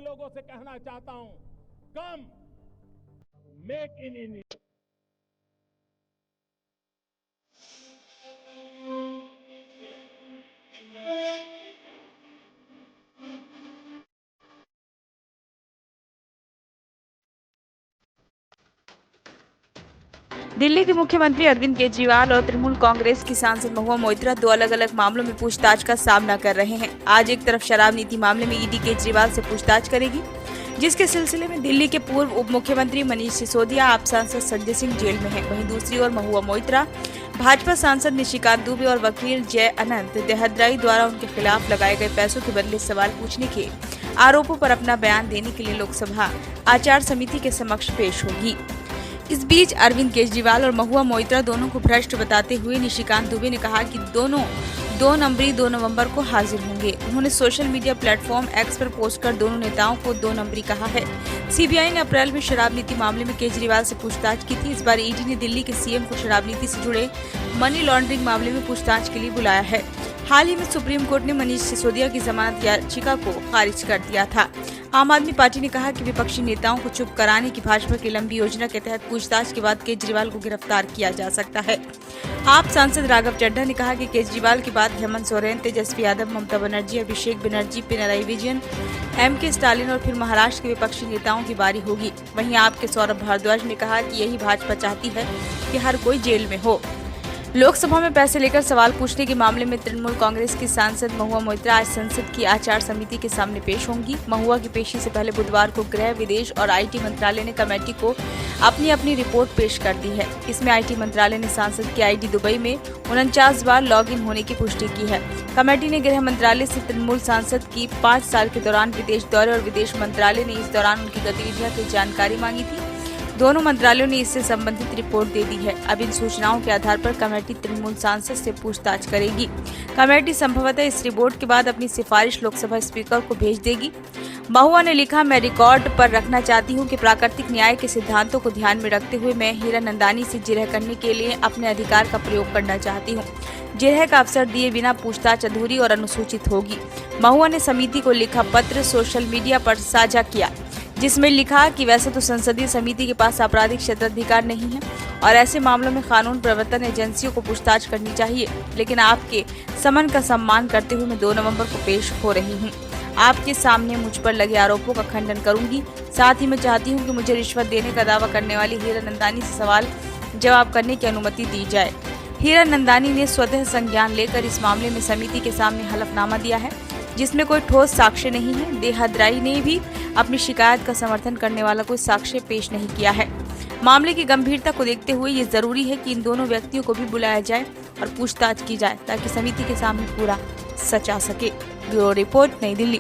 लोगों से कहना चाहता हूं, कम मेक इन इंडिया। दिल्ली के मुख्यमंत्री अरविंद केजरीवाल और तृणमूल कांग्रेस की सांसद महुआ मोइत्रा दो अलग अलग मामलों में पूछताछ का सामना कर रहे हैं। आज एक तरफ शराब नीति मामले में ईडी केजरीवाल से पूछताछ करेगी, जिसके सिलसिले में दिल्ली के पूर्व उप मुख्यमंत्री मनीष सिसोदिया, आप सांसद संजय सिंह जेल में हैं। वहीं दूसरी ओर महुआ मोइत्रा, भाजपा सांसद निशिकांत दुबे और वकील जय अनंत देहद्राई द्वारा उनके खिलाफ लगाए गए पैसों के बदले सवाल पूछने के आरोपों पर अपना बयान देने के लिए लोकसभा आचार समिति के समक्ष पेश होगी। इस बीच अरविंद केजरीवाल और महुआ मोइत्रा दोनों को भ्रष्ट बताते हुए निशिकांत दुबे ने कहा कि दोनों 2 नवंबर को हाजिर होंगे। उन्होंने सोशल मीडिया प्लेटफॉर्म एक्स पर पोस्ट कर दोनों नेताओं को 2 नंबरी कहा है। सीबीआई ने अप्रैल में शराब नीति मामले में केजरीवाल से पूछताछ की थी। इस बार ईडी ने दिल्ली के सीएम को शराब नीति से जुड़े मनी लॉन्ड्रिंग मामले में पूछताछ के लिए बुलाया है। हाल ही में सुप्रीम कोर्ट ने मनीष सिसोदिया की जमानत याचिका को खारिज कर दिया था। आम आदमी पार्टी ने कहा कि विपक्षी नेताओं को चुप कराने की भाजपा की लंबी योजना के तहत पूछताछ के बाद केजरीवाल को गिरफ्तार किया जा सकता है। आप सांसद राघव चड्ढा ने कहा कि केजरीवाल के बाद हेमंत सोरेन, तेजस्वी यादव, ममता बनर्जी, अभिषेक बनर्जी, पिनराई विजयन, एमके स्टालिन और फिर महाराष्ट्र के विपक्षी नेताओं की बारी होगी। वहीं आपके सौरभ भारद्वाज ने कहा कि यही भाजपा चाहती है कि हर कोई जेल में हो। लोकसभा में पैसे लेकर सवाल पूछने के मामले में तृणमूल कांग्रेस की सांसद महुआ मोइत्रा आज संसद की आचार समिति के सामने पेश होंगी। महुआ की पेशी से पहले बुधवार को गृह, विदेश और आईटी मंत्रालय ने कमेटी को अपनी रिपोर्ट पेश कर दी है। इसमें आईटी मंत्रालय ने सांसद की आईडी दुबई में 49 बार लॉगिन होने की पुष्टि की है। कमेटी ने गृह मंत्रालय से तृणमूल सांसद की 5 साल के दौरान विदेश दौरे और विदेश मंत्रालय ने इस दौरान उनकी गतिविधियों की जानकारी मांगी थी। दोनों मंत्रालयों ने इससे संबंधित रिपोर्ट दे दी है। अब इन सूचनाओं के आधार पर कमेटी तृणमूल सांसद से पूछताछ करेगी। कमेटी संभवतः इस रिपोर्ट के बाद अपनी सिफारिश लोकसभा स्पीकर को भेज देगी। महुआ ने लिखा, मैं रिकॉर्ड पर रखना चाहती हूं कि प्राकृतिक न्याय के सिद्धांतों को ध्यान में रखते हुए मैं हीरानंदानी से जिरह करने के लिए अपने अधिकार का प्रयोग करना चाहती हूं। जिरह का अवसर दिए बिना पूछताछ अधूरी और अनुसूचित होगी। महुआ ने समिति को लिखा पत्र सोशल मीडिया पर साझा किया, जिसमें लिखा कि वैसे तो संसदीय समिति के पास आपराधिक क्षेत्राधिकार नहीं है और ऐसे मामलों में कानून प्रवर्तन एजेंसियों को पूछताछ करनी चाहिए, लेकिन आपके समन का सम्मान करते हुए मैं 2 नवंबर को पेश हो रही हूं। आपके सामने मुझ पर लगे आरोपों का खंडन करूंगी। साथ ही मैं चाहती हूं कि मुझे रिश्वत देने का दावा करने वाली हीरानंदानी से सवाल जवाब करने की अनुमति दी जाए। हीरानंदानी ने स्वतः संज्ञान लेकर इस मामले में समिति के सामने हलफनामा दिया है, जिसमें कोई ठोस साक्ष्य नहीं है। देहद्राई ने भी अपनी शिकायत का समर्थन करने वाला कोई साक्ष्य पेश नहीं किया है। मामले की गंभीरता को देखते हुए ये जरूरी है कि इन दोनों व्यक्तियों को भी बुलाया जाए और पूछताछ की जाए, ताकि समिति के सामने पूरा सच आ सके। ब्यूरो रिपोर्ट, नई दिल्ली।